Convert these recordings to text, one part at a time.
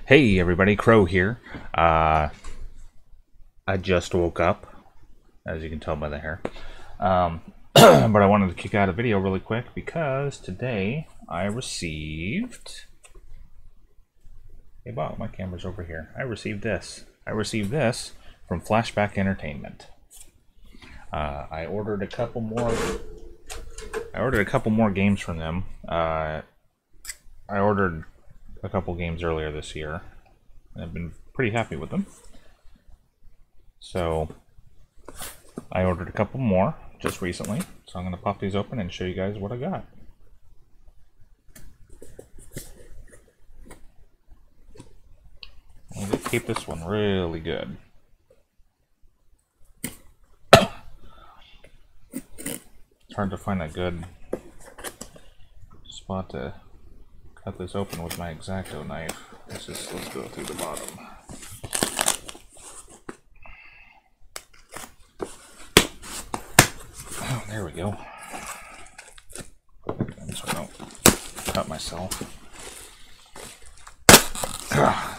Hey everybody, Crow here. I just woke up, as you can tell by the hair. But I wanted to kick out a video really quick because today I received... Hey Bob, my camera's over here. I received this. I received this from Flashback Entertainment. I ordered a couple more games from them. I ordered a couple games earlier this year, and I've been pretty happy with them. So I ordered a couple more just recently, so I'm going to pop these open and show you guys what I got. Well, they keep this one really good. It's hard to find a good spot to cut this open with my X-Acto knife. Let's go through the bottom. Oh, there we go. So I don't cut myself.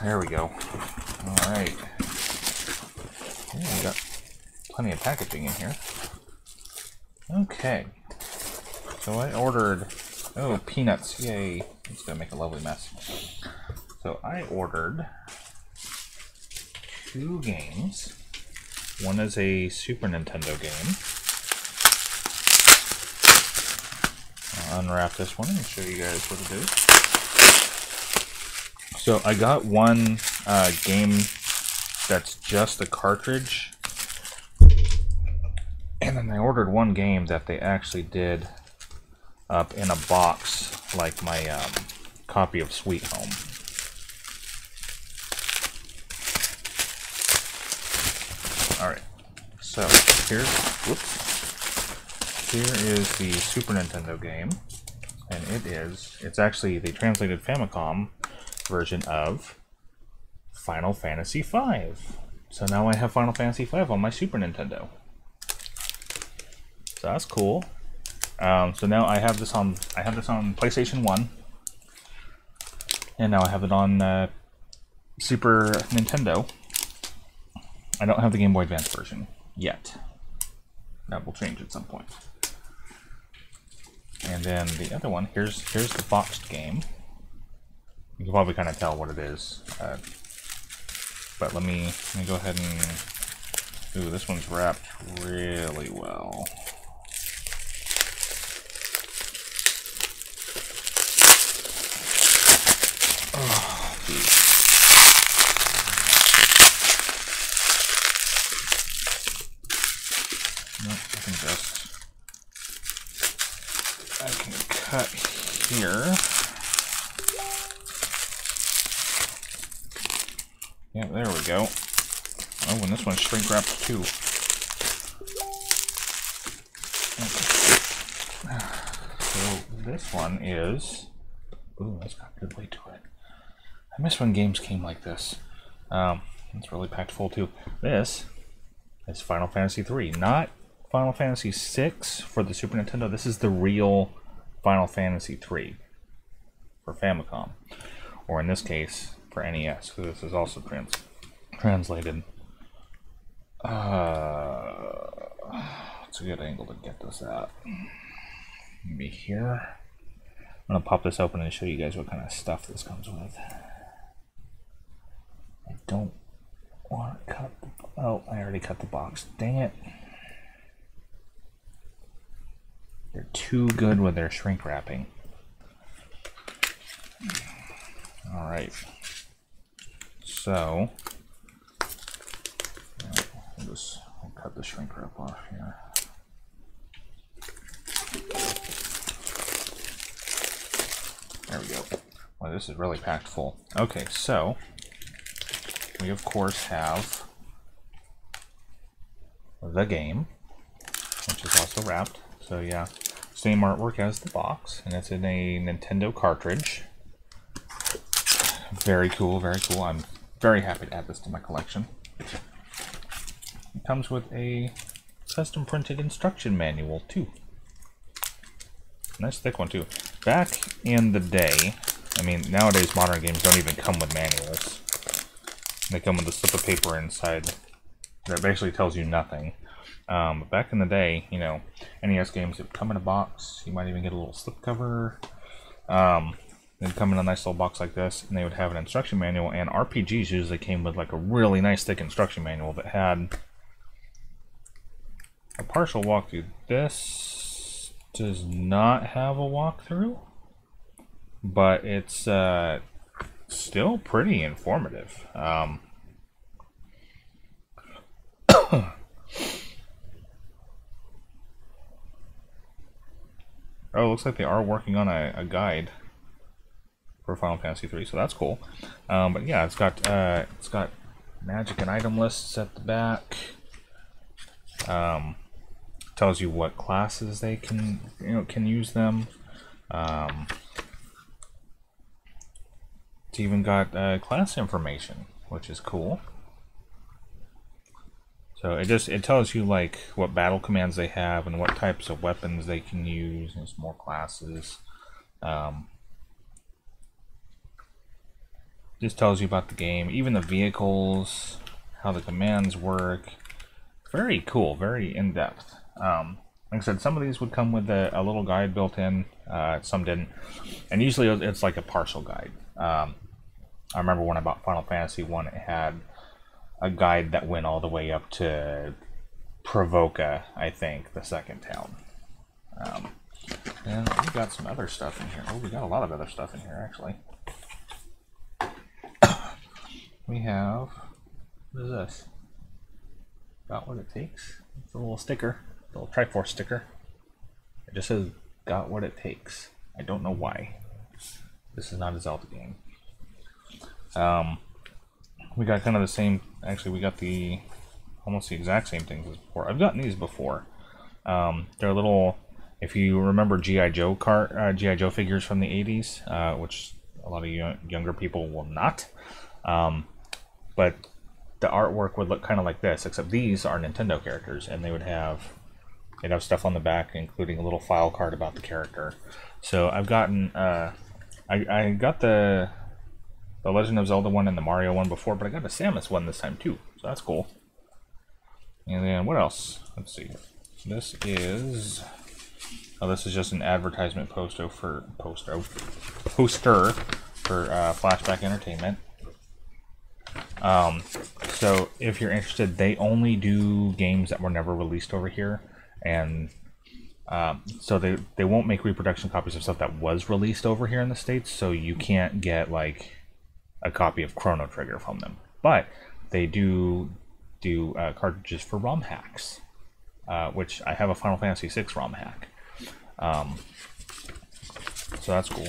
There we go. Alright. Yeah, we got plenty of packaging in here. Okay. So I ordered... Oh, peanuts. Yay. It's going to make a lovely mess. So I ordered 2 games. One is a Super Nintendo game. I'll unwrap this one and show you guys what it is. So I got one game that's just a cartridge. And then I ordered one game that they actually did up in a box, like my copy of Sweet Home. Alright, so here is the Super Nintendo game, and it's actually the translated Famicom version of Final Fantasy V. So now I have Final Fantasy V on my Super Nintendo. So that's cool. So now I have this on PlayStation 1, and now I have it on Super Nintendo. I don't have the Game Boy Advance version yet. That will change at some point. And then the other one, here's the boxed game. You can probably kind of tell what it is, but let me go ahead and... Ooh, this one's wrapped really well. Oh, geez. Nope, I can cut here. Yeah, there we go. Oh, and this one's shrink wrapped too. Okay. So this one is... Ooh, that's got a good weight to it. I miss when games came like this. It's really packed full too. This is Final Fantasy III, not Final Fantasy VI for the Super Nintendo. This is the real Final Fantasy III for Famicom, or in this case for NES, because this is also translated. It's a good angle to get this at. Maybe here. I'm gonna pop this open and show you guys what kind of stuff this comes with. I don't want to cut the... Oh, I already cut the box. Dang it. They're too good with their shrink wrapping. Alright. So, I'll cut the shrink wrap off here. There we go. Well, this is really packed full. Okay, so we of course have the game, which is also wrapped. So yeah, same artwork as the box, and it's in a Nintendo cartridge. Very cool, very cool. I'm very happy to add this to my collection. It comes with a custom printed instruction manual too. Nice thick one too. Back in the day, I mean, nowadays modern games don't even come with manuals. They come with a slip of paper inside that basically tells you nothing. But back in the day, you know, NES games would come in a box. You might even get a little slipcover. They'd come in a nice little box like this, and they would have an instruction manual. And RPGs usually came with like a really nice thick instruction manual that had a partial walkthrough. This does not have a walkthrough, but it's still pretty informative. Oh, it looks like they are working on a guide for Final Fantasy 3, so that's cool. But yeah, it's got magic and item lists at the back. Tells you what classes they can use them. It's even got class information, which is cool. So it tells you like what battle commands they have and what types of weapons they can use, and some more classes. Just tells you about the game, even the vehicles, how the commands work. Very cool, very in-depth. Like I said, some of these would come with a little guide built in, some didn't. And usually it's like a partial guide. I remember when I bought Final Fantasy 1, it had a guide that went all the way up to Provoca, I think, the second town. And we got some other stuff in here. Oh, we got a lot of other stuff in here, actually. We have, what is this? Got what it takes. It's a little sticker, a little Triforce sticker. It just says, got what it takes. I don't know why. This is not a Zelda game. We got kind of the same, actually we got almost the exact same things as before. I've gotten these before. They're little, if you remember G.I. Joe G.I. Joe figures from the 80s, which a lot of younger people will not. But the artwork would look kind of like this, except these are Nintendo characters, and they'd have stuff on the back, including a little file card about the character. So I've gotten, I got the Legend of Zelda one and the Mario one before, but I got the Samus one this time too, so that's cool. And then what else? Let's see. This is just an advertisement poster for Flashback Entertainment. So if you're interested, they only do games that were never released over here, and so they won't make reproduction copies of stuff that was released over here in the States, so you can't get like a copy of Chrono Trigger from them. But they do cartridges for ROM hacks, which I have a Final Fantasy VI ROM hack. So that's cool.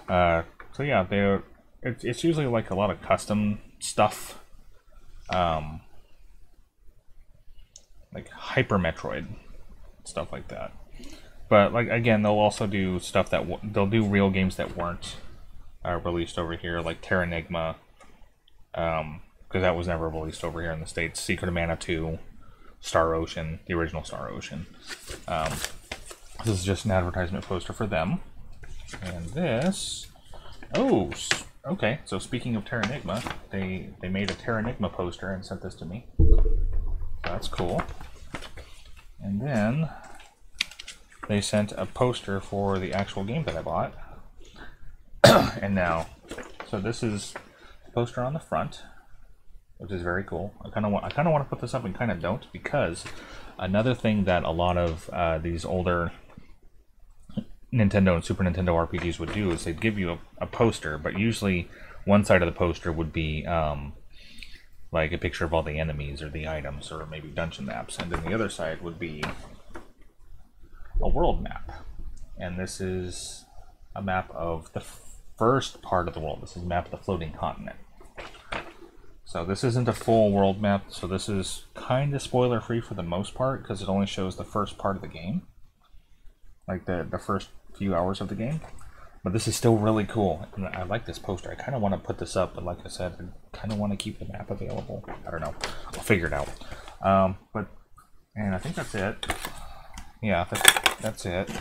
So yeah, it's usually like a lot of custom stuff, like Hyper Metroid, stuff like that. But like again, they'll also do stuff that they'll do real games that weren't released over here, like Terranigma, because that was never released over here in the States. Secret of Mana 2, Star Ocean, the original Star Ocean. This is just an advertisement poster for them. And this, oh, okay. So speaking of Terranigma, they made a Terranigma poster and sent this to me. That's cool. And then they sent a poster for the actual game that I bought. And now, so this is the poster on the front, which is very cool. I kind of want to put this up and kind of don't, because another thing that a lot of these older Nintendo and Super Nintendo RPGs would do is they'd give you a poster, but usually one side of the poster would be like a picture of all the enemies or the items or maybe dungeon maps, and then the other side would be a world map. And this is a map of the first part of the world. This is a map of the floating continent. So this isn't a full world map, so this is kind of spoiler free for the most part, because it only shows the first part of the game, like the first few hours of the game. But this is still really cool, and I like this poster. I kind of want to put this up, but like I said, I kind of want to keep the map available. I don't know. I'll figure it out. And I think that's it. Yeah, that's it.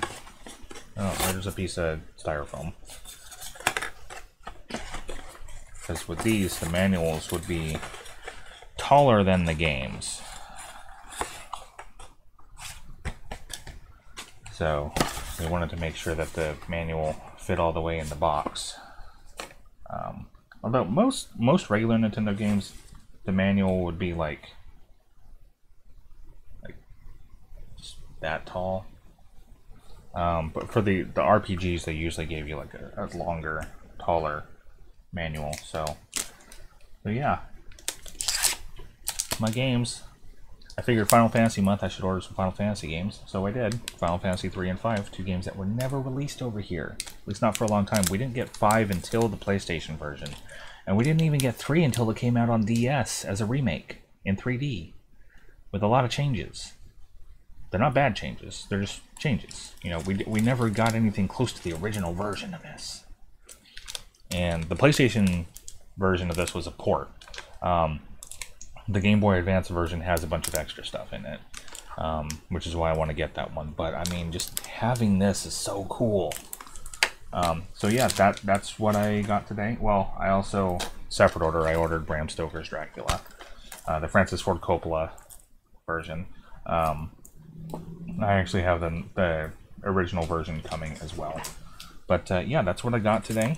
Oh, there's a piece of styrofoam. because with these, the manuals would be taller than the games. So we wanted to make sure that the manual fit all the way in the box. Although most regular Nintendo games, the manual would be like just that tall. But for the RPGs, they usually gave you like a longer, taller manual. So yeah, my games. I figured Final Fantasy month I should order some Final Fantasy games, so I did. Final Fantasy 3 and 5, 2 games that were never released over here. At least not for a long time. We didn't get 5 until the PlayStation version. And we didn't even get 3 until it came out on DS as a remake in 3D. With a lot of changes. They're not bad changes, they're just changes. You know, we never got anything close to the original version of this. And the PlayStation version of this was a port. The Game Boy Advance version has a bunch of extra stuff in it, which is why I want to get that one. But I mean, just having this is so cool. So yeah, that's what I got today. Well, I also, separate order, I ordered Bram Stoker's Dracula, the Francis Ford Coppola version. I actually have the original version coming as well. But yeah, that's what I got today.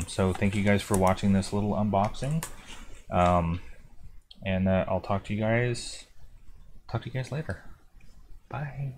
So thank you guys for watching this little unboxing. And I'll talk to you guys later. Bye.